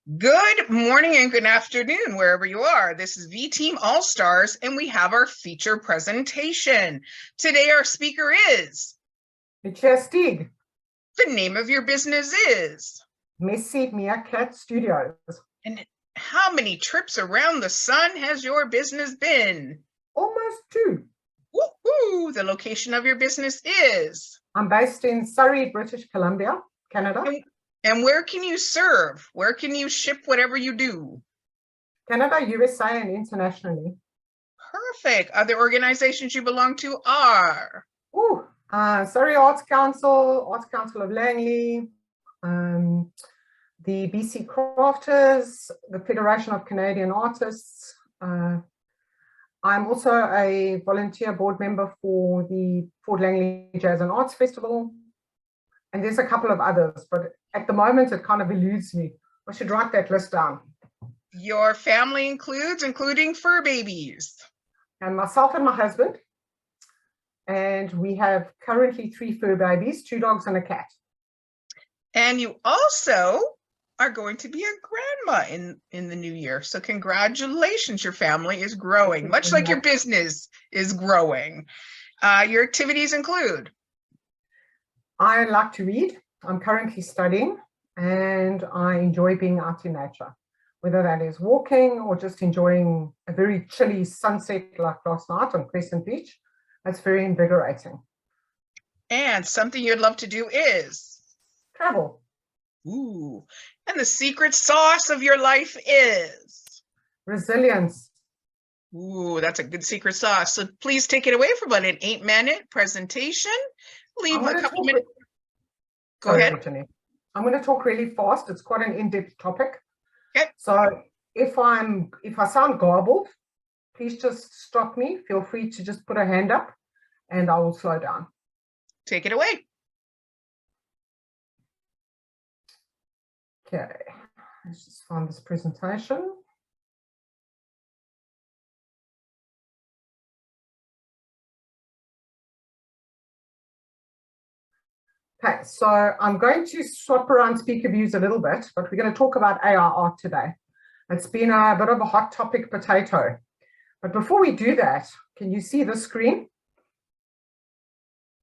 Good morning and good afternoon, wherever you are. This is VTEAM All-Stars, and we have our feature presentation. Today, our speaker is... Lucia Steeg. The name of your business is... Meerkat Studios. And how many trips around the sun has your business been? Almost 2. Woohoo! The location of your business is... I'm based in Surrey, British Columbia, Canada. And where can you serve? Where can you ship whatever you do? Canada, USA, and internationally. Perfect. Other organizations you belong to are? Surrey Arts Council of Langley, the BC Crafters, the Federation of Canadian Artists. I'm also a volunteer board member for the Fort Langley Jazz and Arts Festival. And there's a couple of others, but at the moment it kind of eludes me. I should write that list down. Your family including fur babies. And myself and my husband. And we have currently 3 fur babies, 2 dogs and a cat. And you also are going to be a grandma in the new year. So congratulations, your family is growing, much like your business is growing. Your activities include? I like to read. I'm currently studying and I enjoy being out in nature, whether that is walking or just enjoying a very chilly sunset like last night on Crescent Beach. That's very invigorating. And something you'd love to do is? Travel. Ooh, and the secret sauce of your life is? Resilience. Ooh, that's a good secret sauce. So please take it away for about an 8-minute presentation. Leave a couple minutes. Go ahead. I'm going to talk really fast. It's quite an in-depth topic. Okay. So if I sound garbled, please just stop me. Feel free to just put a hand up and I will slow down. Take it away. Okay, let's just find this presentation. Okay, so I'm going to swap around speaker views a little bit, but we're going to talk about AR art today. It's been a bit of a hot topic potato. But before we do that, can you see the screen?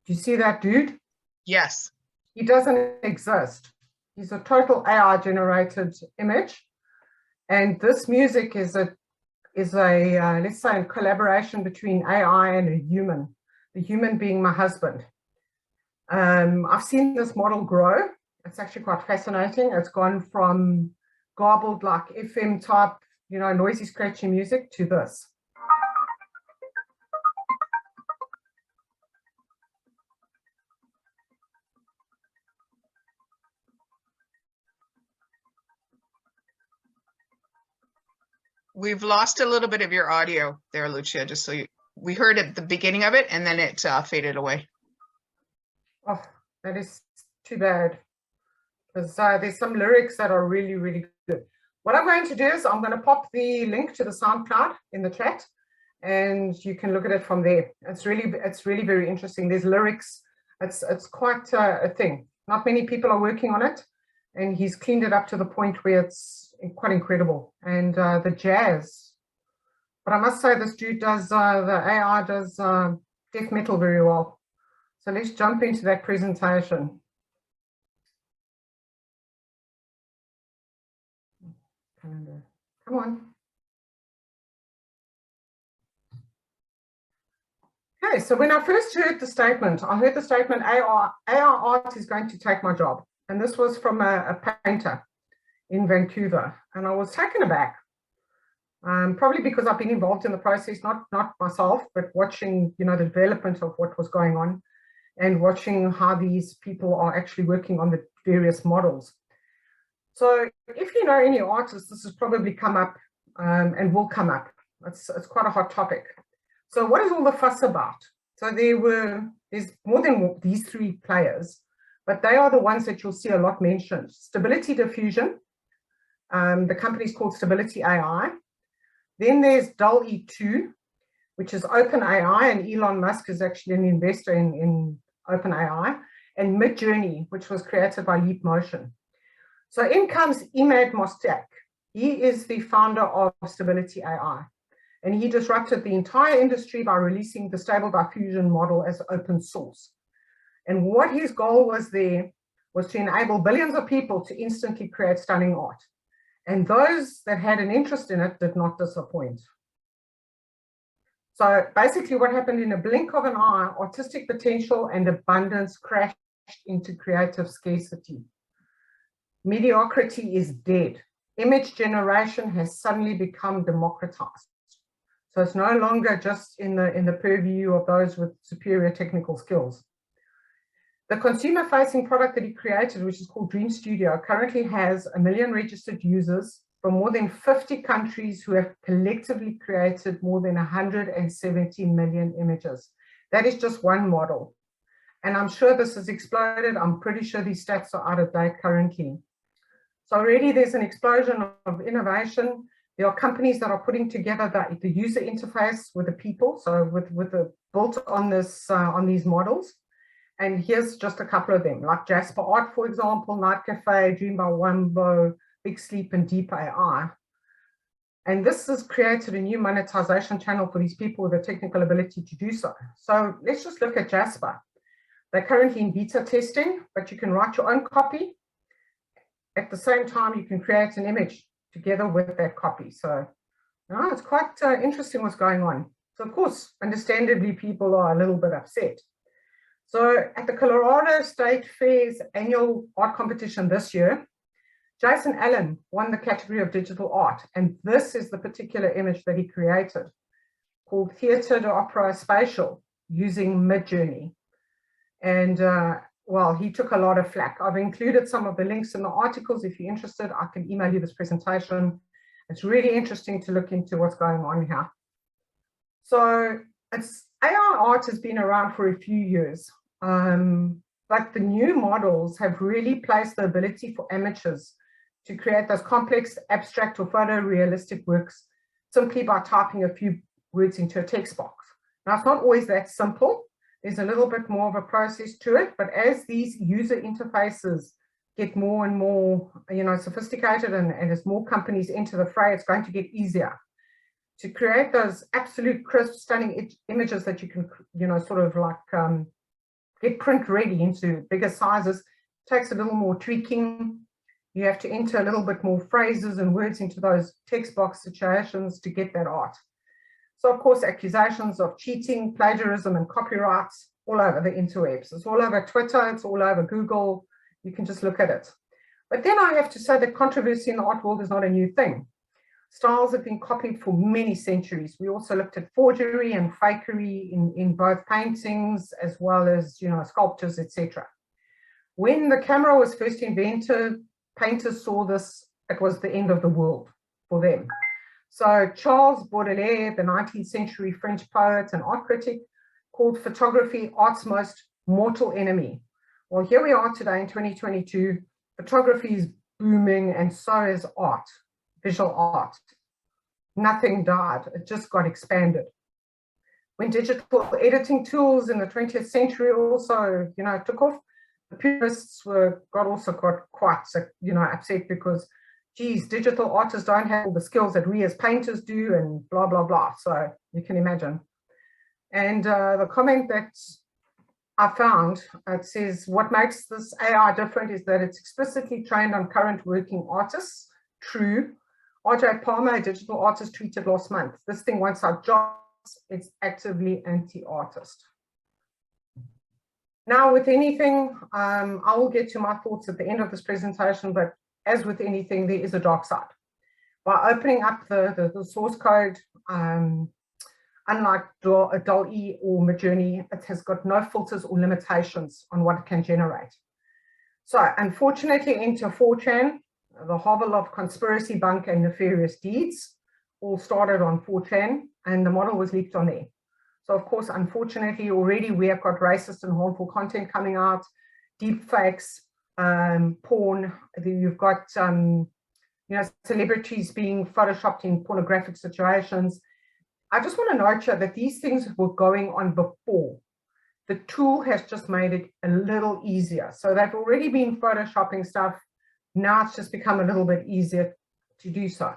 Do you see that dude? Yes. He doesn't exist. He's a total AI generated image. And this music is a let's say a collaboration between AI and a human, the human being my husband. I've seen this model grow. It's actually quite fascinating. It's gone from garbled like FM type, noisy, scratchy music to this. We've lost a little bit of your audio there, Lucia, just so we heard at the beginning of it and then it faded away. Oh, that is too bad, because there's some lyrics that are really, really good. What I'm going to do is I'm going to pop the link to the SoundCloud in the chat, and you can look at it from there. It's really very interesting. There's lyrics. It's quite a thing. Not many people are working on it, and he's cleaned it up to the point where it's quite incredible. And the jazz. But I must say, this dude does the AI does death metal very well. So let's jump into that presentation. Come on. Okay, so when I first heard the statement, I heard the statement AR art is going to take my job. And this was from a painter in Vancouver. And I was taken aback. Probably because I've been involved in the process, not myself, but watching, the development of what was going on. And watching how these people are actually working on the various models. So if you know any artists, this has probably come up and will come up. It's quite a hot topic. So what is all the fuss about? So there's more than these 3 players, but they are the ones that you'll see a lot mentioned. Stability Diffusion, the company is called Stability AI. Then there's DALL-E 2, which is OpenAI, and Elon Musk is actually an investor in OpenAI, and Midjourney, which was created by Leap Motion. So in comes Imad Mostak. He is the founder of Stability AI, and he disrupted the entire industry by releasing the stable diffusion model as open source. And what his goal was there was to enable billions of people to instantly create stunning art. And those that had an interest in it did not disappoint. So basically what happened, in a blink of an eye, artistic potential and abundance crashed into creative scarcity. Mediocrity is dead. Image generation has suddenly become democratized. So it's no longer just in the purview of those with superior technical skills. The consumer-facing product that he created, which is called Dream Studio, currently has 1 million registered users from more than 50 countries who have collectively created more than 170 million images. That is just one model. And I'm sure this has exploded. I'm pretty sure these stats are out of date currently. So already there's an explosion of innovation. There are companies that are putting together the user interface with the people, so with the built on this on these models. And here's just a couple of them, like Jasper Art, for example, Night Cafe, Dream by Wumbo, Big Sleep, and Deep AI. And this has created a new monetization channel for these people with the technical ability to do so. So let's just look at Jasper. They're currently in beta testing, but you can write your own copy. At the same time, you can create an image together with that copy. So it's quite interesting what's going on. So of course, understandably, people are a little bit upset. So at the Colorado State Fair's annual art competition this year, Jason Allen won the category of digital art. And this is the particular image that he created, called Theatre d'Opera Spatial, using Midjourney. And well, he took a lot of flack. I've included some of the links in the articles. If you're interested, I can email you this presentation. It's really interesting to look into what's going on here. So AI art has been around for a few years. But the new models have really placed the ability for amateurs to create those complex, abstract, or photorealistic works simply by typing a few words into a text box. Now, it's not always that simple. There's a little bit more of a process to it, but as these user interfaces get more and more, sophisticated, and as more companies enter the fray, it's going to get easier to create those absolute crisp, stunning images that you can, sort of like get print ready into bigger sizes. It takes a little more tweaking. You have to enter a little bit more phrases and words into those text box situations to get that art. So of course, accusations of cheating, plagiarism, and copyrights all over the interwebs. It's all over Twitter, it's all over Google. You can just look at it. But then I have to say that controversy in the art world is not a new thing. Styles have been copied for many centuries. We also looked at forgery and fakery in both paintings as well as, sculptures, etc. When the camera was first invented, painters saw this, it was the end of the world for them. So Charles Baudelaire, the 19th century French poet and art critic, called photography art's most mortal enemy. Well, here we are today in 2022. Photography is booming, and so is art, visual art. Nothing died, it just got expanded. When digital editing tools in the 20th century also, took off, the purists got quite, upset because, geez, digital artists don't have all the skills that we as painters do, and blah, blah, blah. So you can imagine. And the comment that I found, it says, what makes this AI different is that it's explicitly trained on current working artists. True. RJ Palmer, a digital artist, tweeted last month, this thing wants our jobs, it's actively anti-artist. Now, with anything, I will get to my thoughts at the end of this presentation, but as with anything, there is a dark side. By opening up the source code, unlike DALL-E or Midjourney, it has got no filters or limitations on what it can generate. So unfortunately, enter 4chan, the hovel of conspiracy, bunk, and nefarious deeds, all started on 4chan, and the model was leaked on there. So of course, unfortunately, already we have got racist and harmful content coming out, deep fakes, porn. You've got celebrities being photoshopped in pornographic situations. I just want to note here that these things were going on before. The tool has just made it a little easier. So they've already been photoshopping stuff Now it's just become a little bit easier to do so.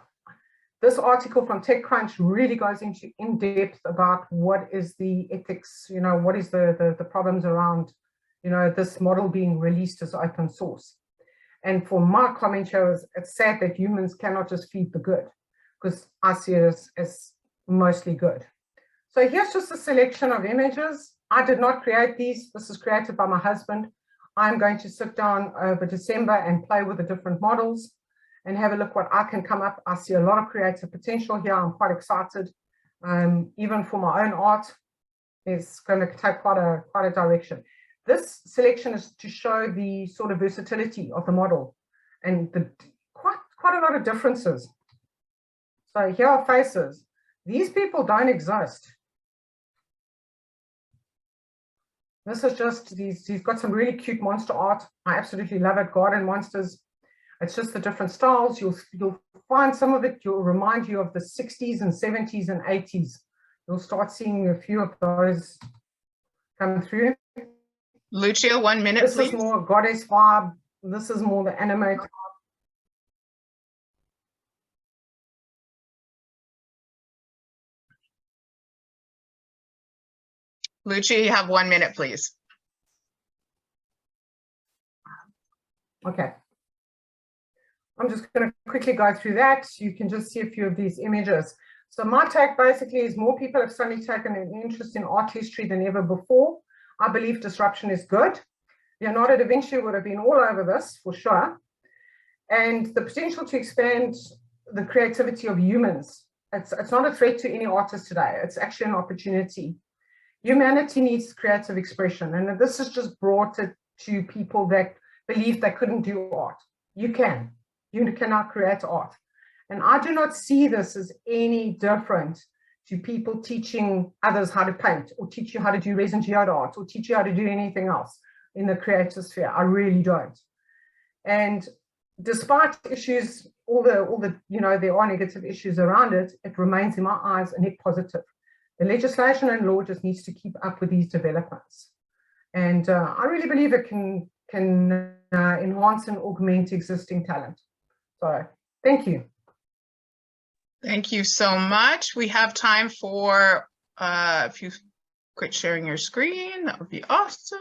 This article from TechCrunch really goes into in depth about what is the ethics, what is the problems around, this model being released as open source. And for my comment here, it's sad that humans cannot just feed the good, because I see it as mostly good. So here's just a selection of images. I did not create these. This is created by my husband. I'm going to sit down over December and play with the different models and have a look what I can come up. I see a lot of creative potential here. I'm quite excited. Even for my own art, it's going to take quite a direction. This selection is to show the sort of versatility of the model and the quite a lot of differences. So here are faces. These people don't exist. This is just, he's got some really cute monster art. I absolutely love it, garden monsters. It's just the different styles. You'll find some of it, will remind you of the 60s and 70s and 80s. You'll start seeing a few of those come through. Lucia, 1 minute, this please. This is more goddess vibe. This is more the anime. Lucia, you have 1 minute, please. Okay. I'm just going to quickly go through that. You can just see a few of these images. So my take basically is more people have suddenly taken an interest in art history than ever before. I believe disruption is good. Leonardo da Vinci would have been all over this for sure. And the potential to expand the creativity of humans. It's not a threat to any artist today. It's actually an opportunity. Humanity needs creative expression. And this has just brought it to people that believe they couldn't do art. You can. You can now create art. And I do not see this as any different to people teaching others how to paint or teach you how to do resin geode art or teach you how to do anything else in the creative sphere. I really don't. And despite issues, all the there are negative issues around it, it remains in my eyes a net positive. The legislation and law just needs to keep up with these developments. And I really believe it can enhance and augment existing talent. So thank you. Thank you so much. We have time for if you quit sharing your screen, that would be awesome.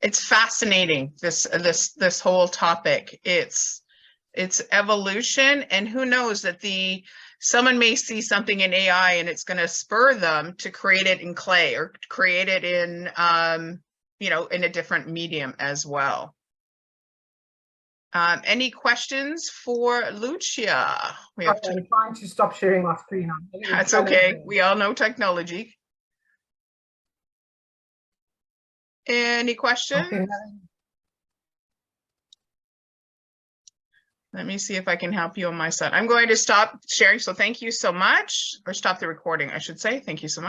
It's fascinating, this whole topic. It's evolution, and who knows that someone may see something in AI and it's going to spur them to create it in clay or create it in in a different medium as well. Any questions for Lucia? I'm trying to stop sharing my screen. That's okay. We all know technology. Any questions? Okay. Let me see if I can help you on my side. I'm going to stop sharing. So thank you so much, or stop the recording, I should say. Thank you so much.